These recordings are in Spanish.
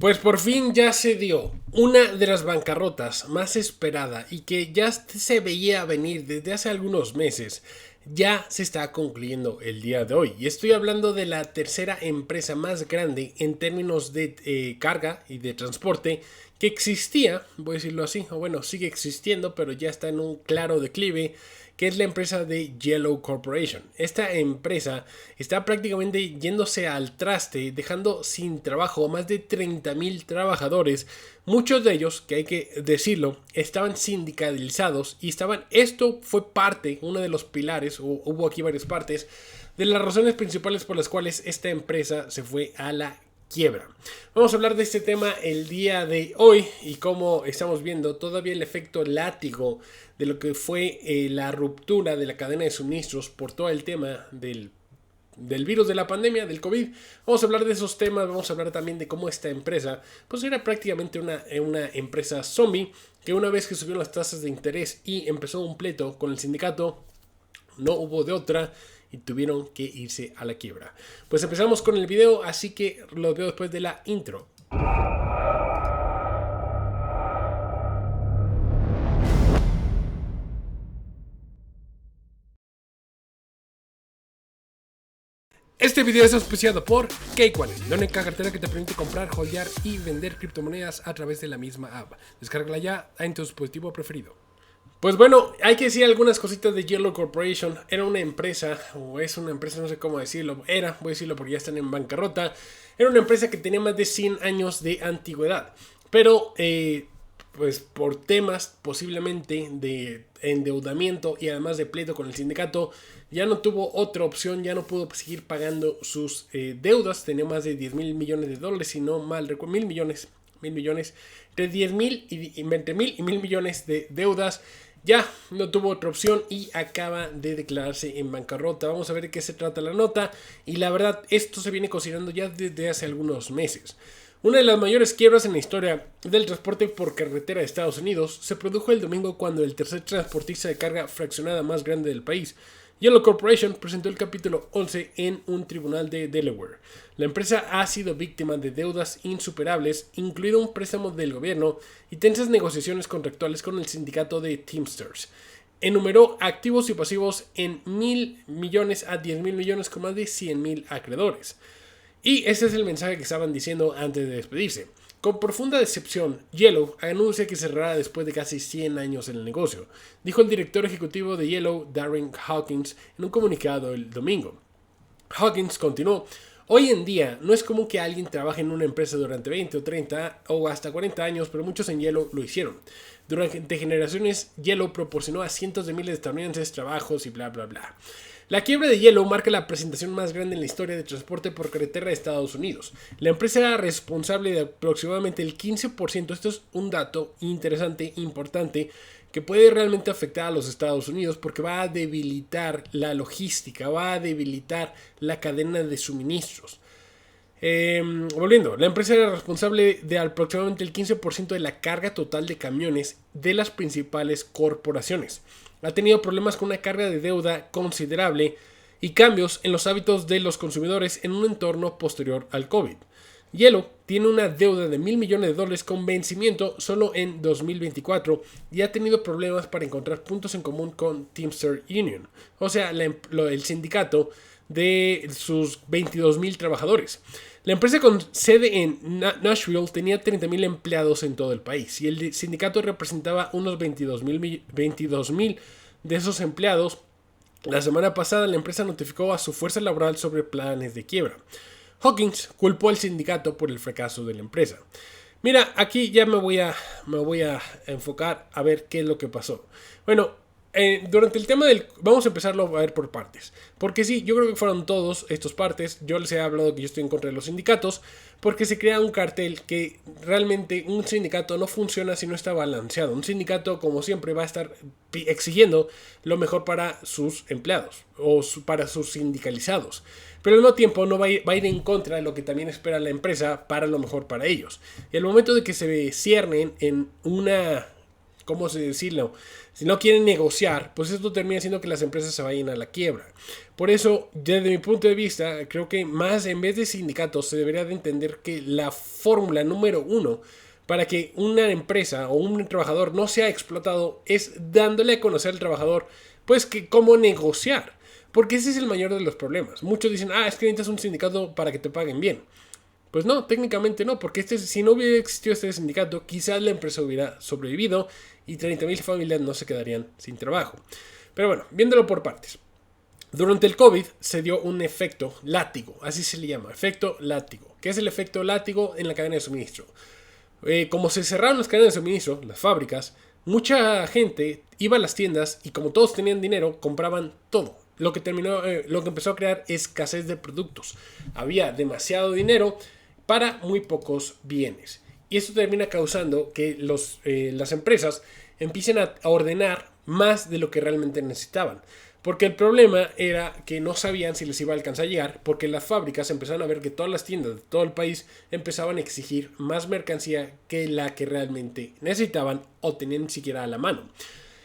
Pues por fin ya se dio una de las bancarrotas más esperada y que ya se veía venir desde hace algunos meses. Ya se está concluyendo el día de hoy. Y estoy hablando de la tercera empresa más grande en términos de carga y de transporte que existía, voy a decirlo así, o bueno, sigue existiendo, pero ya está en un claro declive, que es la empresa de Yellow Corporation. Esta empresa está prácticamente yéndose al traste, dejando sin trabajo a más de 30,000 trabajadores. Muchos de ellos, que hay que decirlo, estaban sindicalizados y esto fue parte, uno de los pilares, o hubo aquí varias partes, de las razones principales por las cuales esta empresa se fue a la quiebra. Vamos a hablar de este tema el día de hoy y como estamos viendo todavía el efecto látigo de lo que fue la ruptura de la cadena de suministros por todo el tema del virus de la pandemia, del COVID. Vamos a hablar de esos temas, vamos a hablar también de cómo esta empresa pues era prácticamente una empresa zombie que una vez que subieron las tasas de interés y empezó un pleito con el sindicato, no hubo de otra y tuvieron que irse a la quiebra. Pues empezamos con el video, así que lo veo después de la intro. Este video es auspiciado por Cake-Wallet, la única cartera que te permite comprar, holdear y vender criptomonedas a través de la misma app. Descárgala ya en tu dispositivo preferido. Pues bueno, hay que decir algunas cositas de Yellow Corporation. Era una empresa, o es una empresa, no sé cómo decirlo. Voy a decirlo porque ya están en bancarrota. Era una empresa que tenía más de 100 años de antigüedad. Pero, pues por temas posiblemente de endeudamiento y además de pleito con el sindicato, ya no tuvo otra opción, ya no pudo seguir pagando sus deudas. Tenía más de 10 mil millones de dólares, si no mal recuerdo, mil millones, entre 10 mil y 20 mil y mil millones de deudas. Ya no tuvo otra opción y acaba de declararse en bancarrota. Vamos a ver de qué se trata la nota. Y la verdad, esto se viene cocinando ya desde hace algunos meses. Una de las mayores quiebras en la historia del transporte por carretera de Estados Unidos se produjo el domingo cuando el tercer transportista de carga fraccionada más grande del país, Yellow Corporation, presentó el capítulo 11 en un tribunal de Delaware. La empresa ha sido víctima de deudas insuperables, incluido un préstamo del gobierno y tensas negociaciones contractuales con el sindicato de Teamsters. Enumeró activos y pasivos en 1,000 millones a 10,000 millones con más de 100,000 acreedores. Y ese es el mensaje que estaban diciendo antes de despedirse. Con profunda decepción, Yellow anuncia que cerrará después de casi 100 años en el negocio, dijo el director ejecutivo de Yellow, Darren Hawkins, en un comunicado el domingo. Hawkins continuó: hoy en día no es común que alguien trabaje en una empresa durante 20 o 30 o hasta 40 años, pero muchos en Yellow lo hicieron. Durante generaciones, Yellow proporcionó a cientos de miles de estadounidenses trabajos y bla bla bla. La quiebra de Yellow marca la presentación más grande en la historia de transporte por carretera de Estados Unidos. La empresa era responsable de aproximadamente el 15%, esto es un dato interesante, importante, que puede realmente afectar a los Estados Unidos porque va a debilitar la logística, va a debilitar la cadena de suministros. Volviendo, la empresa era responsable de aproximadamente el 15% de la carga total de camiones de las principales corporaciones. Ha tenido problemas con una carga de deuda considerable y cambios en los hábitos de los consumidores en un entorno posterior al COVID. Yellow tiene una deuda de 1,000 millones de dólares con vencimiento solo en 2024 y ha tenido problemas para encontrar puntos en común con Teamster Union, o sea, el sindicato de sus 22,000 trabajadores. La empresa con sede en Nashville tenía 30,000 empleados en todo el país y el sindicato representaba unos 22,000 de esos empleados. La semana pasada la empresa notificó a su fuerza laboral sobre planes de quiebra. Hawkins culpó al sindicato por el fracaso de la empresa. Mira, aquí ya me voy a enfocar a ver qué es lo que pasó. Bueno, durante el tema del... Vamos a empezarlo a ver por partes. Porque sí, yo creo que fueron todos estos partes. Yo les he hablado que yo estoy en contra de los sindicatos. Porque se crea un cartel que realmente un sindicato no funciona si no está balanceado. Un sindicato, como siempre, va a estar exigiendo lo mejor para sus empleados o para sus sindicalizados. Pero al mismo tiempo no va a ir en contra de lo que también espera la empresa para lo mejor para ellos. Y al momento de que se ciernen en una ¿cómo decirlo? Si no quieren negociar, pues esto termina haciendo que las empresas se vayan a la quiebra. Por eso, desde mi punto de vista, creo que más en vez de sindicatos se debería de entender que la fórmula número uno para que una empresa o un trabajador no sea explotado es dándole a conocer al trabajador pues que cómo negociar. Porque ese es el mayor de los problemas. Muchos dicen, es que necesitas un sindicato para que te paguen bien. Pues no, técnicamente no, porque si no hubiera existido este sindicato, quizás la empresa hubiera sobrevivido y 30.000 familias no se quedarían sin trabajo. Pero bueno, viéndolo por partes. Durante el COVID se dio un efecto látigo, así se le llama, efecto látigo. ¿Qué es el efecto látigo en la cadena de suministro? Como se cerraron las cadenas de suministro, las fábricas, mucha gente iba a las tiendas y como todos tenían dinero, compraban todo. Lo que empezó a crear escasez de productos. Había demasiado dinero para muy pocos bienes. Y esto termina causando que las empresas empiecen a ordenar más de lo que realmente necesitaban. Porque el problema era que no sabían si les iba a alcanzar a llegar, porque las fábricas empezaron a ver que todas las tiendas de todo el país empezaban a exigir más mercancía que la que realmente necesitaban o tenían ni siquiera a la mano.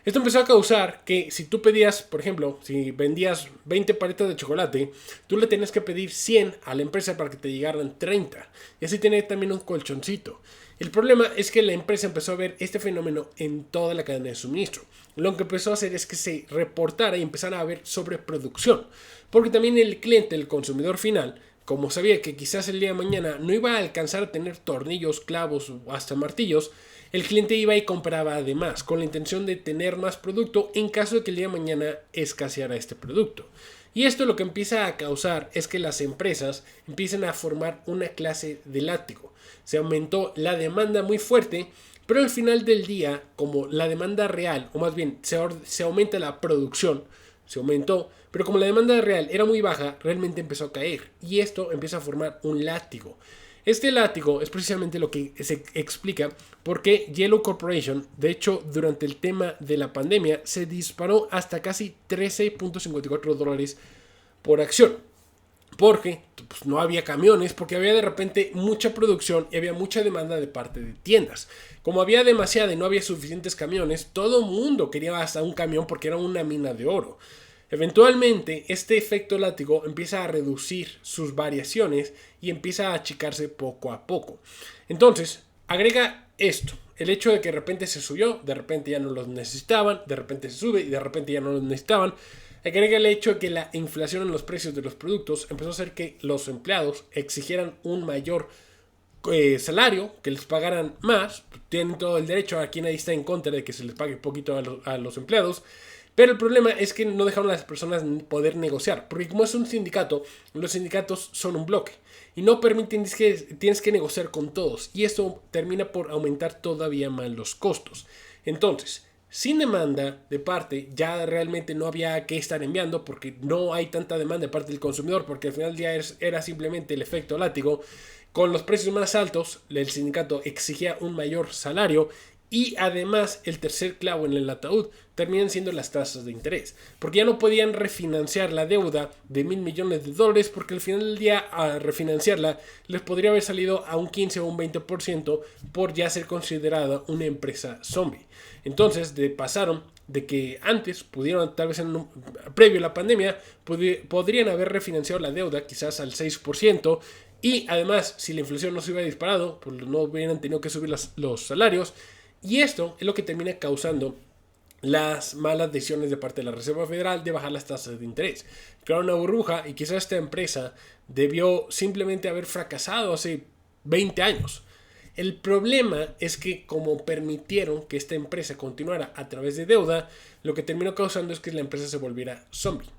Esto empezó a causar que si tú pedías, por ejemplo, si vendías 20 paletas de chocolate, tú le tenías que pedir 100 a la empresa para que te llegaran 30. Y así tenía también un colchoncito. El problema es que la empresa empezó a ver este fenómeno en toda la cadena de suministro. Lo que empezó a hacer es que se reportara y empezara a haber sobreproducción. Porque también el cliente, el consumidor final, como sabía que quizás el día de mañana no iba a alcanzar a tener tornillos, clavos o hasta martillos, el cliente iba y compraba además, con la intención de tener más producto en caso de que el día de mañana escaseara este producto. Y esto lo que empieza a causar es que las empresas empiecen a formar una clase de látigo. Se aumentó la demanda muy fuerte, pero al final del día, como la demanda real, o más bien se aumenta la producción, se aumentó, pero como la demanda real era muy baja, realmente empezó a caer. Y esto empieza a formar un látigo. Este látigo es precisamente lo que se explica por qué Yellow Corporation, de hecho, durante el tema de la pandemia, se disparó hasta casi $13.54 por acción. Porque pues, no había camiones, porque había de repente mucha producción y había mucha demanda de parte de tiendas. Como había demasiada y no había suficientes camiones, todo el mundo quería hasta un camión porque era una mina de oro. Eventualmente, este efecto látigo empieza a reducir sus variaciones y empieza a achicarse poco a poco. Entonces, agrega esto, el hecho de que de repente se subió, de repente ya no los necesitaban, de repente se sube y de repente ya no los necesitaban. Agrega el hecho de que la inflación en los precios de los productos empezó a hacer que los empleados exigieran un mayor salario, que les pagaran más. Tienen todo el derecho, aquí nadie está en contra de que se les pague poquito a los empleados. Pero el problema es que no dejaron a las personas poder negociar. Porque como es un sindicato, los sindicatos son un bloque. Y no permiten que tienes que negociar con todos. Y esto termina por aumentar todavía más los costos. Entonces, sin demanda de parte, ya realmente no había que estar enviando. Porque no hay tanta demanda de parte del consumidor. Porque al final del día era simplemente el efecto látigo. Con los precios más altos, el sindicato exigía un mayor salario. Y además, el tercer clavo en el ataúd terminan siendo las tasas de interés. Porque ya no podían refinanciar la deuda de $1,000 millones porque al final del día, a refinanciarla, les podría haber salido a un 15 o un 20% por ya ser considerada una empresa zombie. Entonces, pasaron de que antes pudieron, tal vez previo a la pandemia, podrían haber refinanciado la deuda quizás al 6%. Y además, si la inflación no se hubiera disparado, pues no hubieran tenido que subir los salarios. Y esto es lo que termina causando las malas decisiones de parte de la Reserva Federal de bajar las tasas de interés. Crearon una burbuja y quizás esta empresa debió simplemente haber fracasado hace 20 años. El problema es que como permitieron que esta empresa continuara a través de deuda, lo que terminó causando es que la empresa se volviera zombie.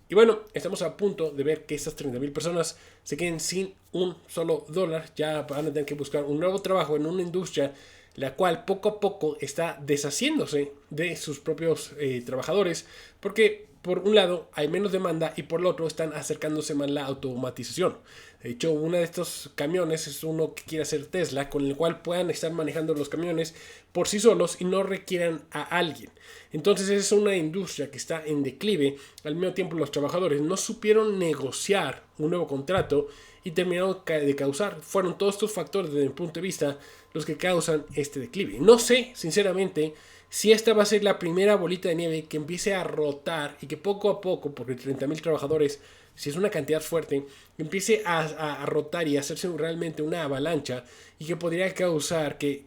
Y bueno, estamos a punto de ver que estas 30.000 personas se queden sin un solo dólar. Ya van a tener que buscar un nuevo trabajo en una industria la cual poco a poco está deshaciéndose de sus propios trabajadores, porque por un lado hay menos demanda y por el otro están acercándose más la automatización. De hecho, uno de estos camiones es uno que quiere hacer Tesla, con el cual puedan estar manejando los camiones por sí solos y no requieran a alguien. Entonces es una industria que está en declive. Al mismo tiempo los trabajadores no supieron negociar un nuevo contrato y terminaron de causar. Fueron todos estos factores desde mi punto de vista los que causan este declive. No sé, sinceramente, si esta va a ser la primera bolita de nieve que empiece a rotar y que poco a poco, porque 30,000 trabajadores, si es una cantidad fuerte, empiece a rotar y a hacerse realmente una avalancha y que podría causar que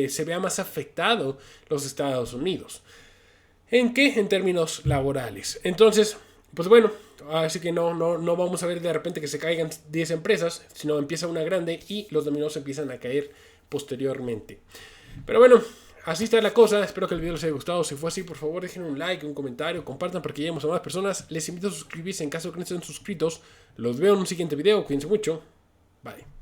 se vea más afectado los Estados Unidos. ¿En qué? En términos laborales. Entonces, pues bueno, así que no vamos a ver de repente que se caigan 10 empresas, sino empieza una grande y los dominos empiezan a caer posteriormente. Pero bueno, así está la cosa. Espero que el video les haya gustado. Si fue así, por favor dejen un like, un comentario, compartan para que lleguemos a más personas. Les invito a suscribirse en caso de que no estén suscritos. Los veo en un siguiente video. Cuídense mucho. Bye.